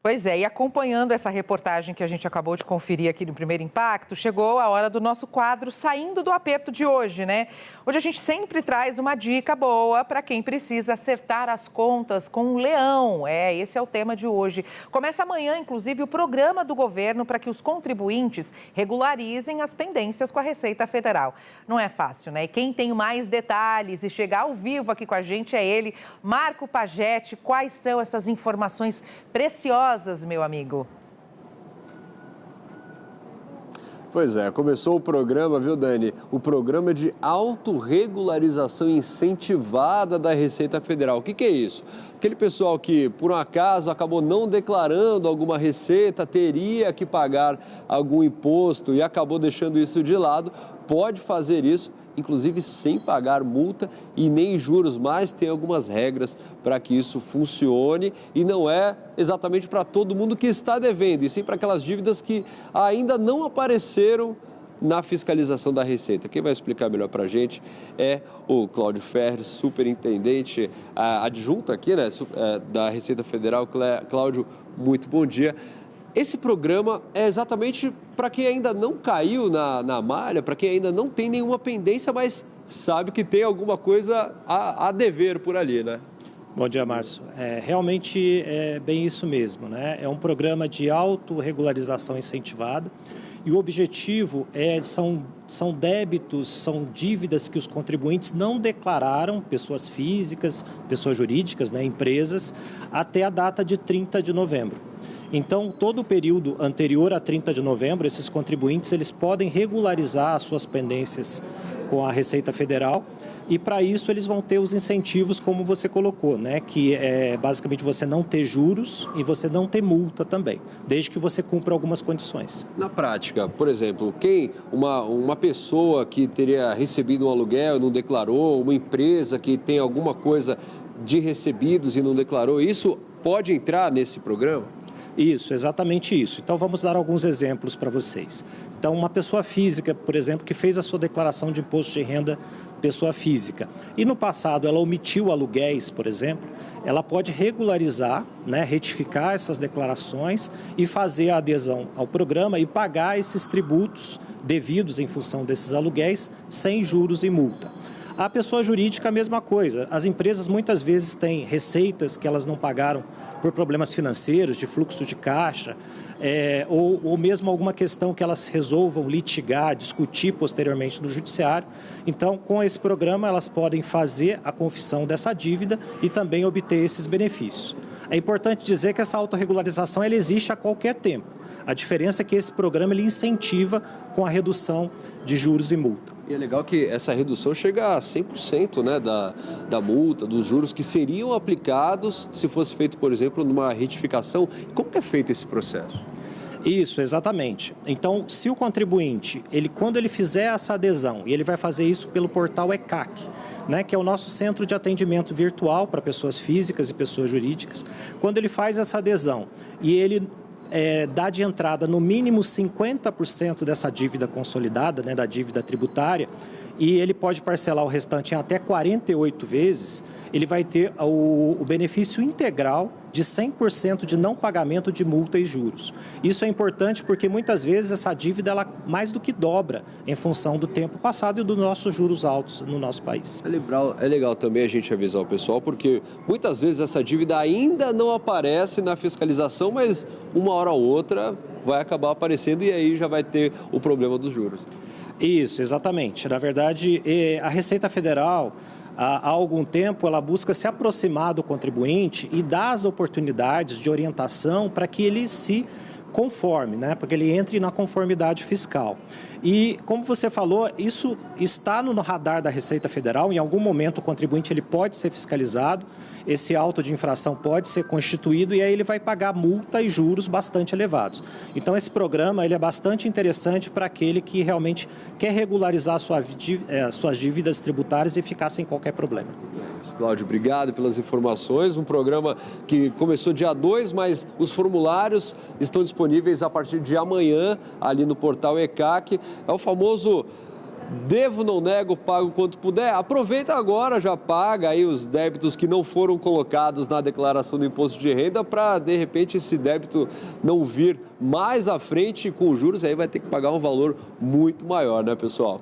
Pois é, e acompanhando essa reportagem que a gente acabou de conferir aqui no Primeiro Impacto, chegou a hora do nosso quadro Saindo do Aperto de hoje, né? Hoje a gente sempre traz uma dica boa para quem precisa acertar as contas com o leão. Esse é o tema de hoje. Começa amanhã, inclusive, o programa do governo para que os contribuintes regularizem as pendências com a Receita Federal. Não é fácil, né? E quem tem mais detalhes e chegar ao vivo aqui com a gente é ele, Marco Pagetti. Quais são essas informações preciosas, meu amigo? Pois é, começou o programa, viu, Dani? O programa de autorregularização incentivada da Receita Federal. O que é isso? Aquele pessoal que, por um acaso, acabou não declarando alguma receita, teria que pagar algum imposto e acabou deixando isso de lado, pode fazer isso, inclusive sem pagar multa e nem juros, mas tem algumas regras para que isso funcione e não é exatamente para todo mundo que está devendo, e sim para aquelas dívidas que ainda não apareceram na fiscalização da Receita. Quem vai explicar melhor para a gente é o Cláudio Ferres, superintendente adjunto aqui, né, da Receita Federal. Cláudio, muito bom dia. Esse programa é exatamente para quem ainda não caiu na malha, para quem ainda não tem nenhuma pendência, mas sabe que tem alguma coisa a dever por ali, né? Bom dia, Márcio. Realmente é bem isso mesmo, né? É um programa de autorregularização incentivada e o objetivo são débitos, são dívidas que os contribuintes não declararam, pessoas físicas, pessoas jurídicas, né, empresas, até a data de 30 de novembro. Então, todo o período anterior a 30 de novembro, esses contribuintes eles podem regularizar as suas pendências com a Receita Federal e, para isso, eles vão ter os incentivos, como você colocou, né? Que é basicamente você não ter juros e você não ter multa também, desde que você cumpra algumas condições. Na prática, por exemplo, uma pessoa que teria recebido um aluguel e não declarou, uma empresa que tem alguma coisa de recebidos e não declarou, isso pode entrar nesse programa? Isso, exatamente isso. Então, vamos dar alguns exemplos para vocês. Então, uma pessoa física, por exemplo, que fez a sua declaração de imposto de renda pessoa física e no passado ela omitiu aluguéis, por exemplo, ela pode regularizar, né, retificar essas declarações e fazer a adesão ao programa e pagar esses tributos devidos em função desses aluguéis sem juros e multa. A pessoa jurídica, a mesma coisa. As empresas muitas vezes têm receitas que elas não pagaram por problemas financeiros, de fluxo de caixa, ou mesmo alguma questão que elas resolvam litigar, discutir posteriormente no judiciário. Então, com esse programa, elas podem fazer a confissão dessa dívida e também obter esses benefícios. É importante dizer que essa autorregularização ela existe a qualquer tempo. A diferença é que esse programa ele incentiva com a redução de juros e multa. E é legal que essa redução chega a 100%, né, da multa, dos juros que seriam aplicados se fosse feito, por exemplo, numa retificação. Como que é feito esse processo? Isso, exatamente. Então, se o contribuinte, quando ele fizer essa adesão, e ele vai fazer isso pelo portal ECAC, né, que é o nosso centro de atendimento virtual para pessoas físicas e pessoas jurídicas, quando ele faz essa adesão e ele dá de entrada no mínimo 50% dessa dívida consolidada, né, da dívida tributária, e ele pode parcelar o restante em até 48 vezes, ele vai ter o benefício integral de 100% de não pagamento de multa e juros. Isso é importante porque muitas vezes essa dívida ela mais do que dobra em função do tempo passado e dos nossos juros altos no nosso país. É legal também a gente avisar o pessoal, porque muitas vezes essa dívida ainda não aparece na fiscalização, mas uma hora ou outra vai acabar aparecendo e aí já vai ter o problema dos juros. Isso, exatamente. Na verdade, a Receita Federal, há algum tempo, ela busca se aproximar do contribuinte e dar as oportunidades de orientação para que ele se conforme, né? Para que ele entre na conformidade fiscal. E, como você falou, isso está no radar da Receita Federal. Em algum momento, o contribuinte ele pode ser fiscalizado, esse auto de infração pode ser constituído e aí ele vai pagar multa e juros bastante elevados. Então, esse programa ele é bastante interessante para aquele que realmente quer regularizar suas dívidas tributárias e ficar sem qualquer problema. Cláudio, obrigado pelas informações. Um programa que começou dia 2, mas os formulários estão disponíveis a partir de amanhã ali no portal ECAC. É o famoso Devo, não nego, pago quanto puder. Aproveita agora, já paga aí os débitos que não foram colocados na declaração do imposto de renda para, de repente, esse débito não vir mais à frente com juros, aí vai ter que pagar um valor muito maior, né, pessoal?